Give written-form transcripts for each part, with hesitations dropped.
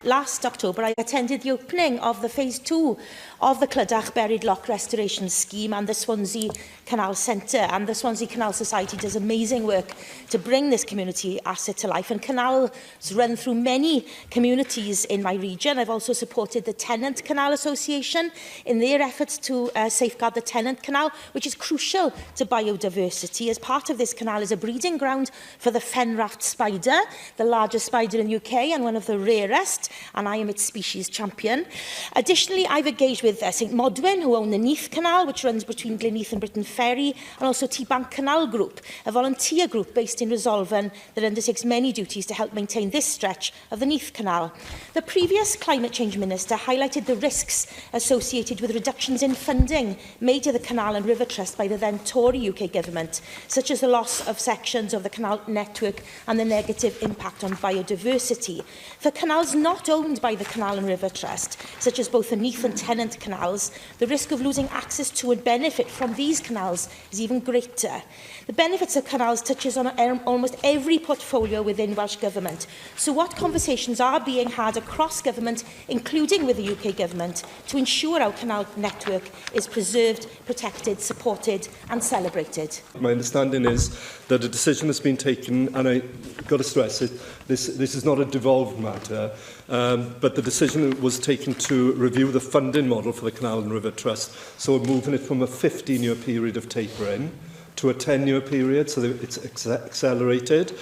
Last October, I attended the opening of the Phase 2 of the Clydach Buried Loch Restoration Scheme and the Swansea Canal Centre. And the Swansea Canal Society does amazing work to bring this community asset to life. And canals run through many communities in my region. I've also supported the Tennant Canal Association in their efforts to safeguard the Tennant Canal, which is crucial to biodiversity. As part of this canal is a breeding ground for the fen-raft spider, the largest spider in the UK and one of the rarest, and I am its species champion. Additionally, I've engaged with St Modwen, who own the Neath Canal, which runs between Neath and Britain Ferry, and also T-Bank Canal Group, a volunteer group based in Resolven that undertakes many duties to help maintain this stretch of the Neath Canal. The previous Climate Change Minister highlighted the risks associated with reductions in funding made to the Canal and River Trust by the then Tory UK Government, such as the loss of sections of the canal network and the negative impact on biodiversity. For canals not owned by the Canal and River Trust, such as both the Neath and Tennant canals, the risk of losing access to and benefit from these canals is even greater. The benefits of canals touches on almost every portfolio within Welsh Government. So what conversations are being had across government, including with the UK Government, to ensure our canal network is preserved, protected, supported and celebrated? My understanding is that a decision has been taken, and I've got to stress it, this is not a devolved matter, but the decision was taken to review the funding model for the Canal and River Trust, so we're moving it from a 15-year period of tapering to a 10-year period, so that it's accelerated.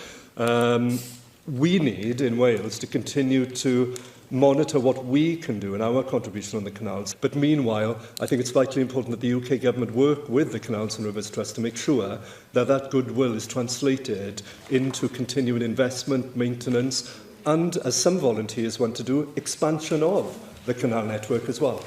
We need, in Wales, to continue to monitor what we can do in our contribution on the canals. But meanwhile, I think it's vitally important that the UK Government work with the Canals and Rivers Trust to make sure that that goodwill is translated into continuing investment, maintenance, and, as some volunteers want to do, expansion of the canal network as well.